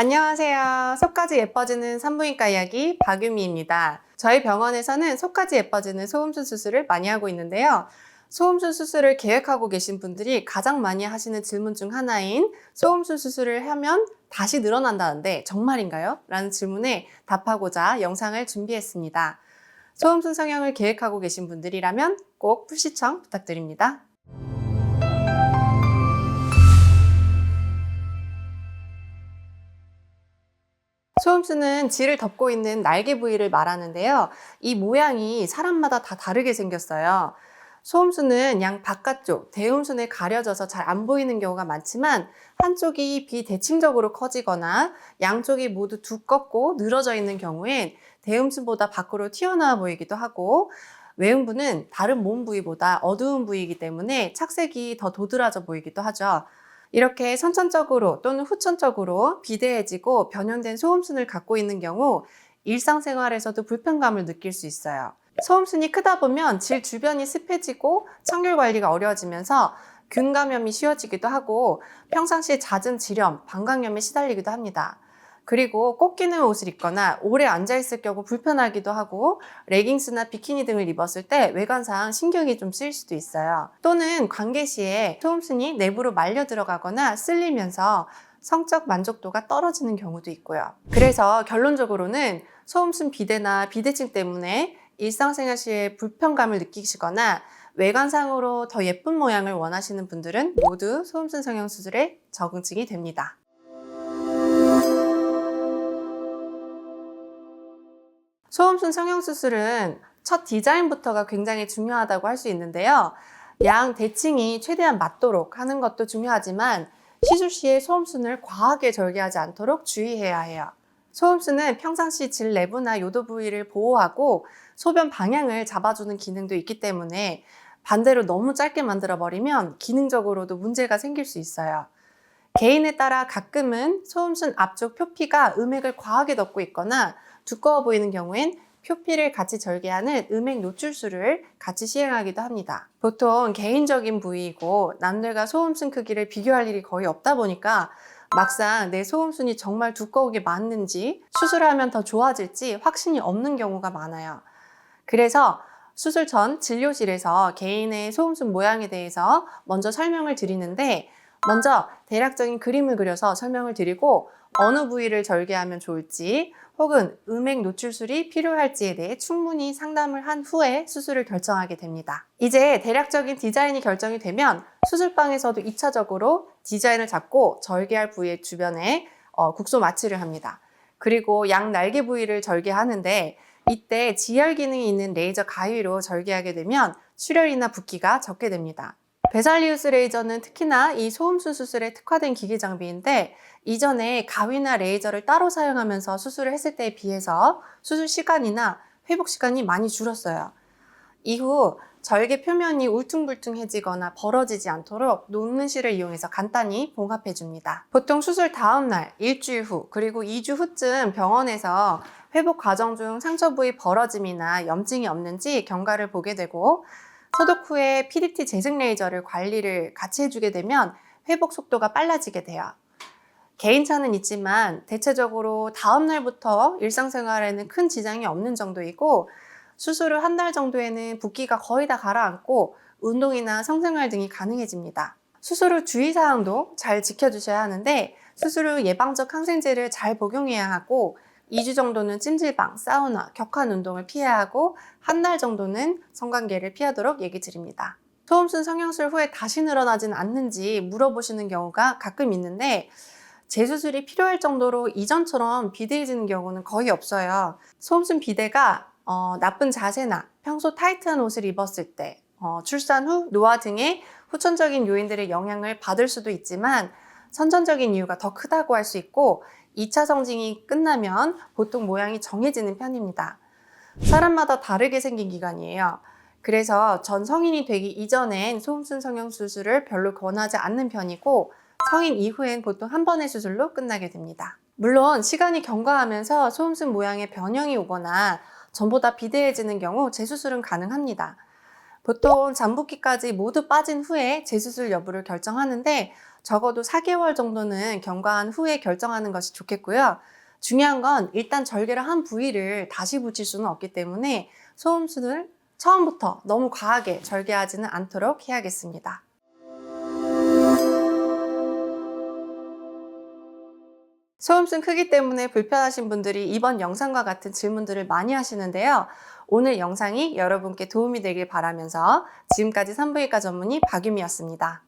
안녕하세요. 속까지 예뻐지는 산부인과 이야기 박유미입니다. 저희 병원에서는 속까지 예뻐지는 소음순 수술을 많이 하고 있는데요. 소음순 수술을 계획하고 계신 분들이 가장 많이 하시는 질문 중 하나인 소음순 수술을 하면 다시 늘어난다는데 정말인가요? 라는 질문에 답하고자 영상을 준비했습니다. 소음순 성형을 계획하고 계신 분들이라면 꼭 풀시청 부탁드립니다. 소음수는 질을 덮고 있는 날개 부위를 말하는데요. 이 모양이 사람마다 다 다르게 생겼어요. 소음수는 양 바깥쪽, 대음순에 가려져서 잘 안 보이는 경우가 많지만 한쪽이 비대칭적으로 커지거나 양쪽이 모두 두껍고 늘어져 있는 경우엔 대음순보다 밖으로 튀어나와 보이기도 하고 외음부는 다른 몸 부위보다 어두운 부위이기 때문에 착색이 더 도드라져 보이기도 하죠. 이렇게 선천적으로 또는 후천적으로 비대해지고 변형된 소음순을 갖고 있는 경우 일상생활에서도 불편감을 느낄 수 있어요. 소음순이 크다 보면 질 주변이 습해지고 청결 관리가 어려워지면서 균 감염이 쉬워지기도 하고 평상시에 잦은 질염, 방광염에 시달리기도 합니다. 그리고 꼭 끼는 옷을 입거나 오래 앉아있을 경우 불편하기도 하고 레깅스나 비키니 등을 입었을 때 외관상 신경이 좀 쓰일 수도 있어요. 또는 관계 시에 소음순이 내부로 말려 들어가거나 쓸리면서 성적 만족도가 떨어지는 경우도 있고요. 그래서 결론적으로는 소음순 비대나 비대칭 때문에 일상생활 시에 불편감을 느끼시거나 외관상으로 더 예쁜 모양을 원하시는 분들은 모두 소음순 성형수술에 적응증이 됩니다. 소음순 성형수술은 첫 디자인부터가 굉장히 중요하다고 할 수 있는데요. 양 대칭이 최대한 맞도록 하는 것도 중요하지만 시술 시에 소음순을 과하게 절개하지 않도록 주의해야 해요. 소음순은 평상시 질 내부나 요도 부위를 보호하고 소변 방향을 잡아주는 기능도 있기 때문에 반대로 너무 짧게 만들어버리면 기능적으로도 문제가 생길 수 있어요. 개인에 따라 가끔은 소음순 앞쪽 표피가 음액을 과하게 덮고 있거나 두꺼워 보이는 경우엔 표피를 같이 절개하는 음액 노출술을 같이 시행하기도 합니다. 보통 개인적인 부위이고 남들과 소음순 크기를 비교할 일이 거의 없다 보니까 막상 내 소음순이 정말 두꺼우게 맞는지 수술하면 더 좋아질지 확신이 없는 경우가 많아요. 그래서 수술 전 진료실에서 개인의 소음순 모양에 대해서 먼저 설명을 드리는데 먼저 대략적인 그림을 그려서 설명을 드리고 어느 부위를 절개하면 좋을지 혹은 음액 노출술이 필요할지에 대해 충분히 상담을 한 후에 수술을 결정하게 됩니다. 이제 대략적인 디자인이 결정이 되면 수술방에서도 2차적으로 디자인을 잡고 절개할 부위의 주변에 국소 마취를 합니다. 그리고 양 날개 부위를 절개하는데 이때 지혈 기능이 있는 레이저 가위로 절개하게 되면 출혈이나 붓기가 적게 됩니다. 베살리우스 레이저는 특히나 이 소음순 수술에 특화된 기계 장비인데 이전에 가위나 레이저를 따로 사용하면서 수술을 했을 때에 비해서 수술 시간이나 회복 시간이 많이 줄었어요. 이후 절개 표면이 울퉁불퉁해지거나 벌어지지 않도록 녹는 실을 이용해서 간단히 봉합해 줍니다. 보통 수술 다음 날, 일주일 후, 그리고 2주 후쯤 병원에서 회복 과정 중 상처 부위 벌어짐이나 염증이 없는지 경과를 보게 되고 소독 후에 PDT 재생 레이저를 관리를 같이 해주게 되면 회복 속도가 빨라지게 돼요. 개인차는 있지만 대체적으로 다음 날부터 일상생활에는 큰 지장이 없는 정도이고 수술 후 한 달 정도에는 붓기가 거의 다 가라앉고 운동이나 성생활 등이 가능해집니다. 수술 후 주의사항도 잘 지켜주셔야 하는데 수술 후 예방적 항생제를 잘 복용해야 하고 2주 정도는 찜질방, 사우나, 격한 운동을 피해야 하고 한 달 정도는 성관계를 피하도록 얘기 드립니다. 소음순 성형술 후에 다시 늘어나진 않는지 물어보시는 경우가 가끔 있는데 재수술이 필요할 정도로 이전처럼 비대해지는 경우는 거의 없어요. 소음순 비대가 나쁜 자세나 평소 타이트한 옷을 입었을 때, 출산 후 노화 등의 후천적인 요인들의 영향을 받을 수도 있지만 선천적인 이유가 더 크다고 할 수 있고 2차 성징이 끝나면 보통 모양이 정해지는 편입니다. 사람마다 다르게 생긴 기관이에요. 그래서 전 성인이 되기 이전엔 소음순 성형 수술을 별로 권하지 않는 편이고 성인 이후엔 보통 한 번의 수술로 끝나게 됩니다. 물론 시간이 경과하면서 소음순 모양의 변형이 오거나 전보다 비대해지는 경우 재수술은 가능합니다. 보통 잠복기까지 모두 빠진 후에 재수술 여부를 결정하는데 적어도 4개월 정도는 경과한 후에 결정하는 것이 좋겠고요. 중요한 건 일단 절개를 한 부위를 다시 붙일 수는 없기 때문에 소음순을 처음부터 너무 과하게 절개하지는 않도록 해야겠습니다. 소음순 크기 때문에 불편하신 분들이 이번 영상과 같은 질문들을 많이 하시는데요. 오늘 영상이 여러분께 도움이 되길 바라면서 지금까지 산부인과 전문의 박유미였습니다.